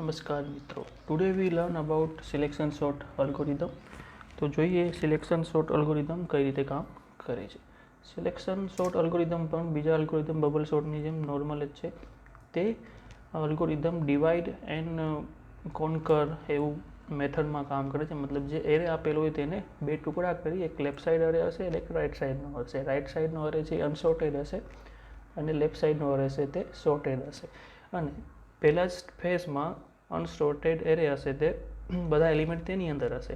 નમસ્કાર મિત્રો, today we learn about selection sort algorithm. તો જોઈએ સિલેક્શન સોર્ટ અલ્ગોરિધમ કઈ રીતે કામ કરે છે. સિલેક્શન સોર્ટ અલ્ગોરિધમ પણ બીજા અલ્ગોરિધમ બબલ સોર્ટની જેમ નોર્મલ જ છે. તે અલ્ગોરિધમ ડિવાઈડ એન્ડ કોન્કર એવું મેથડમાં કામ કરે છે. મતલબ જે એરે આપેલો હોય તેને બે ટુકડા કરી, એક લેફ્ટ સાઈડ અરે હશે અને એક રાઈટ સાઈડનો હશે. રાઈટ સાઈડનો અરે છે અનસોર્ટેડ હશે અને લેફ્ટ સાઈડનો અરે છે તે સોર્ટેડ હશે. અને પહેલા જ ફેઝમાં અનસોર્ટેડ એરે હશે તે બધા એલિમેન્ટ તેની અંદર હશે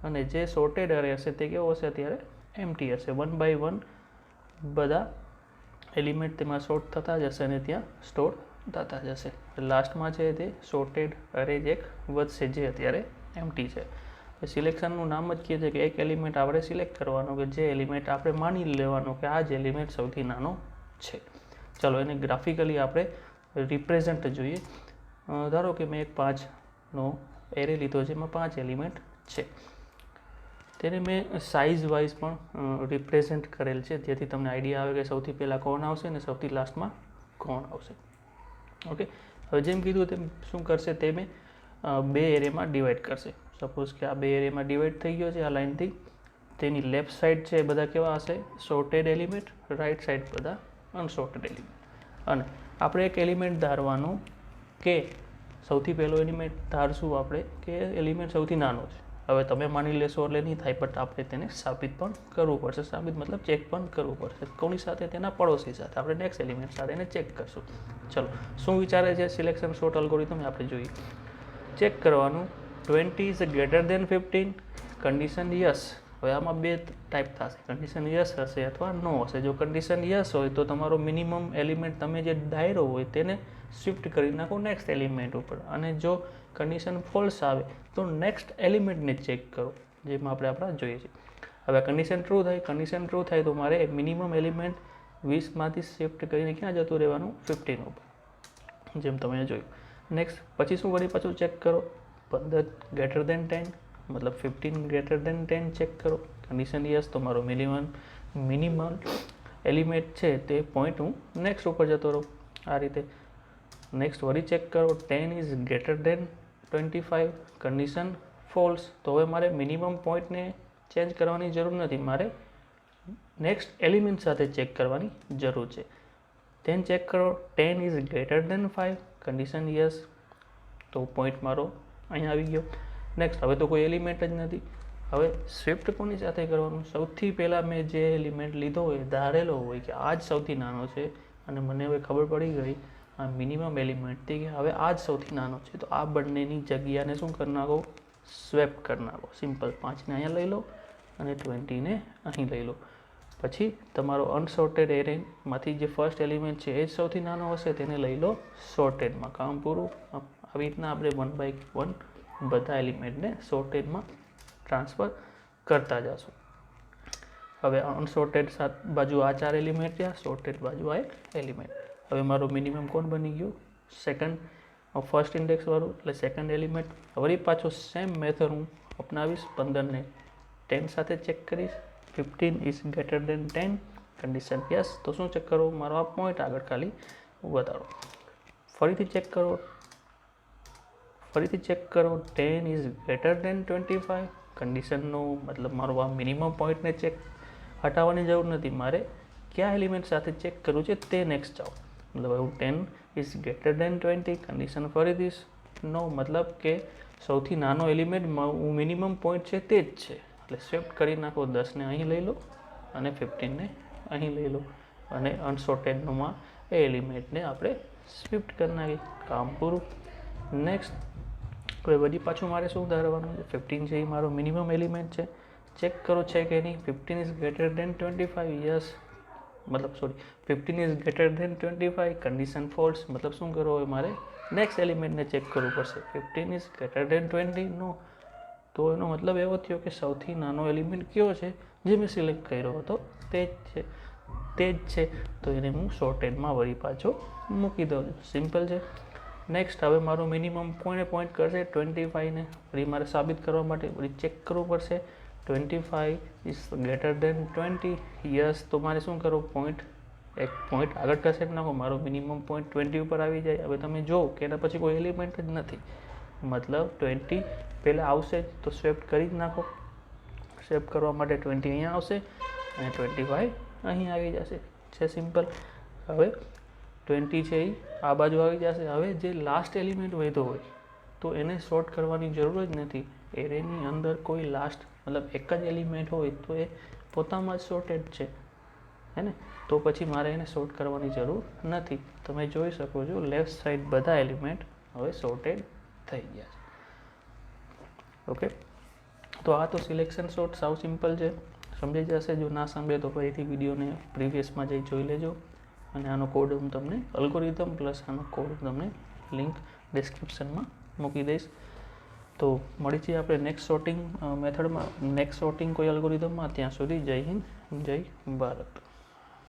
અને જે સોર્ટેડ એરે હશે તે કેવો હશે, અત્યારે એમ્પ્ટી હશે. 1 બાય 1 બધા એલિમેન્ટ તેમાં સોર્ટ થતા જશે અને ત્યાં સ્ટોર થતા જશે. લાસ્ટમાં છે તે સોર્ટેડ એરે જ એક વધશે જે અત્યારે એમ્પ્ટી છે. સિલેક્શનનું નામ જ કહે છે કે એક એલિમેન્ટ આપણે સિલેક્ટ કરવાનો, કે જે એલિમેન્ટ આપણે માની લેવાનો કે આ જ એલિમેન્ટ સૌથી નાનો છે. ચલો એને ગ્રાફિકલી આપણે રિપ્રેઝન્ટ જોઈએ. ધારો કે મેં એક 5નો એરે લીધો છે, એમાં 5 એલિમેન્ટ છે. તેને મેં સાઇઝ વાઇઝ પણ રિપ્રેઝન્ટ કરેલ છે, જેથી તમને આઈડિયા આવે કે સૌથી પહેલાં કોણ આવશે અને સૌથી લાસ્ટમાં કોણ આવશે. ઓકે, હવે જેમ કીધું તેમ શું કરશે, તે મેં બે એરેમાં ડિવાઈડ કરશે. સપોઝ કે આ બે એરેમાં ડિવાઈડ થઈ ગયો છે આ લાઇનથી. તેની લેફ્ટ સાઈડ છે એ બધા કેવા હશે, સોર્ટેડ એલિમેન્ટ, રાઈટ સાઈડ બધા અનસોર્ટેડ એલિમેન્ટ. અને આપણે એક એલિમેન્ટ ધારવાનું કે સૌથી પહેલો એલિમેન્ટ ધારશું આપણે કે એલિમેન્ટ સૌથી નાનો છે. હવે તમે માની લેશો એટલે નહીં થાય, બટ આપણે તેને સાબિત પણ કરવું પડશે. સાબિત મતલબ ચેક પણ કરવું પડશે. કોની સાથે? તેના પડોશી સાથે. આપણે નેક્સ્ટ એલિમેન્ટ સાથે એને ચેક કરશું. ચલો, શું વિચારે છે સિલેક્શન સોર્ટ અલ્ગોરિધમ આપણે જોઈએ. ચેક કરવાનું 20 is greater than 15, condition yes. હવે આમાં બે ટાઈપ થશે, કન્ડિશન યસ હશે અથવા નો હશે. જો કન્ડિશન યસ હોય તો તમારો મિનિમમ એલિમેન્ટ તમે જે ડાયરો હોય તેને શિફ્ટ કરી નાખો નેક્સ્ટ એલિમેન્ટ ઉપર, અને જો કન્ડિશન ફોલ્સ આવે તો નેક્સ્ટ એલિમેન્ટને ચેક કરો, જેમાં આપણે જોઈએ છીએ. હવે કન્ડિશન ટ્રુ થાય તો મારે મિનિમમ એલિમેન્ટ 20માંથી શિફ્ટ કરીને ક્યાં જતું રહેવાનું, 15 ઉપર, જેમ તમે જોયું. નેક્સ્ટ પછી શું કરી, પાછું ચેક કરો 15 ગ્રેટર દેન 10, મતલબ 15 ગ્રેટર દેન 10 ચેક કરો. કન્ડિશન યસ તો મારો મિનિમમ એલિમેન્ટ છે તે પોઈન્ટ હું નેક્સ્ટ ઉપર જતો રહું આ રીતે. નેક્સ્ટ વળી ચેક કરો 10 is greater than 25, condition false. તો હવે મારે મિનિમમ પોઈન્ટને ચેન્જ કરવાની જરૂર નથી, મારે નેક્સ્ટ એલિમેન્ટ સાથે ચેક કરવાની જરૂર છે. then ચેક કરો 10 is greater than 5, condition yes, તો પોઈન્ટ મારો અહીંયા આવી ગયો. નેક્સ્ટ હવે તો કોઈ એલિમેન્ટ જ નથી. હવે શિફ્ટ કોની સાથે કરવાનું, સૌથી પહેલાં મેં જે એલિમેન્ટ લીધો હોય, ધારેલો હોય કે આ જ સૌથી નાનો છે, અને મને હવે ખબર પડી ગઈ આ મિનિમમ એલિમેન્ટથી કે હવે આ જ સૌથી નાનો છે, તો આ બંનેની જગ્યાને શું કરી નાખો, સ્વેપ કરી નાખો. સિમ્પલ. 5ને અહીંયા લઈ લો અને 20ને અહીં લઈ લો. પછી તમારો અનસોર્ટેડ એરેમાંથી જે ફર્સ્ટ એલિમેન્ટ છે એ જ સૌથી નાનો હશે, તેને લઈ લો સોર્ટેડમાં. કામ પૂરું. આવી રીતના આપણે 1 બાય 1 બધા એલિમેન્ટને સોર્ટેડમાં ટ્રાન્સફર કરતા જશું. હવે અનસોર્ટેડ બાજુ આ 4 એલિમેન્ટ રહ્યા, સોર્ટેડ બાજુ આ એક એલિમેન્ટ. હવે મારો મિનિમમ કોણ બની ગયું, ફર્સ્ટ ઇન્ડેક્સ વાળું, એટલે સેકન્ડ એલિમેન્ટ. વળી પાછો સેમ મેથડ હું અપનાવીશ. 15ને 10 સાથે ચેક કરીશ. 15 is greater than 10, condition yes, તો શું ચેક કરો, મારો આ પોઈન્ટ આગળ ખાલી વધારો. ફરીથી ચેક કરો 10 ઇઝ ગ્રેટર દેન 25, કન્ડિશનનો મતલબ મારો આ મિનિમમ પોઈન્ટને ચેક હટાવવાની જરૂર નથી, મારે કયા એલિમેન્ટ સાથે ચેક કરવું છે તે નેક્સ્ટ જાઓ. મતલબ હું 10 ઇઝ ગ્રેટર દેન 20, કન્ડિશન ફરીથી નો, મતલબ કે સૌથી નાનો એલિમેન્ટ મિનિમમ પોઈન્ટ છે તે જ છે, એટલે શિફ્ટ કરી નાખો. 10ને અહીં લઈ લો અને 15ને અહીં લઈ લો, અને અનસોર્ટેડમાં એ એલિમેન્ટને આપણે શિફ્ટ કરી નાખી. કામ પૂરું. નેક્સ્ટ હવે વળી પાછું મારે શું ધારવાનું છે, 15 છે એ મારો મિનિમમ એલિમેન્ટ છે. ચેક કરો છે કે નહીં. 15 ઇઝ ગ્રેટર દેન 25, યસ, મતલબ 15 is greater than 25, condition false. મતલબ શું કરવું હોય, મારે નેક્સ્ટ એલિમેન્ટને ચેક કરવું પડશે. 15 ઇઝ ગ્રેટર દેન 20, નો, તો એનો મતલબ એવો થયો કે સૌથી નાનો એલિમેન્ટ કયો છે જે મેં સિલેક્ટ કર્યો હતો તે જ છે, તો એને હું સોર્ટેડમાં વળી પાછો મૂકી દઉં છું. સિમ્પલ છે. નેક્સ્ટ હવે મારું મિનિમમ પોઈન્ટ કરશે 25ને. વળી મારે સાબિત કરવા માટે વળી ચેક કરવું પડશે 25 ઇઝ ગ્રેટર દેન 20, યસ, તો મારે શું કરવું, પોઈન્ટ એક પોઈન્ટ આગળ ખસેડી નાખો, મારો મિનિમમ પોઈન્ટ 20 ઉપર આવી જાય. હવે તમે જો કે એના પછી કોઈ એલિમેન્ટ જ નથી, મતલબ 20 પહેલાં આવશે જ, તો સ્વેપ્ટ કરી જ નાખો. સ્વેપ્ટ કરવા માટે 20 અહીંયા આવશે અને 25 અહીં આવી જશે. છે સિમ્પલ. હવે 20 છે એ આ બાજુ આવી જશે. હવે જે લાસ્ટ એલિમેન્ટ વધ્યો હોય તો એને શોર્ટ કરવાની જરૂર જ નથી. એરેની અંદર કોઈ લાસ્ટ મતલબ એક જ એલિમેન્ટ હોય તો એ પોતામાં જ શોર્ટેડ છે, હે ને? તો પછી મારે એને શોર્ટ કરવાની જરૂર નથી. તમે જોઈ શકો છો લેફ્ટ સાઈડ બધા એલિમેન્ટ હવે શોર્ટેડ થઈ ગયા છે. ઓકે, તો આ તો સિલેક્શન શોર્ટ સાવ સિમ્પલ છે, સમજી જશે. જો ના સમજે તો ફરીથી વિડીયોને પ્રીવિયસમાં જઈ જોઈ લેજો. અને આનો કોડ હું તમને અલ્ગોરિધમ પ્લસ આનો કોડ તમને લિંક ડિસ્ક્રિપ્શનમાં મૂકી દઈશ. તો મળી છીએ આપણે નેક્સ્ટ સોર્ટિંગ મેથડમાં, નેક્સ્ટ સોર્ટિંગ કોઈ અલ્ગોરિધમમાં. ત્યાં સુધી જય હિન્દ, જય ભારત.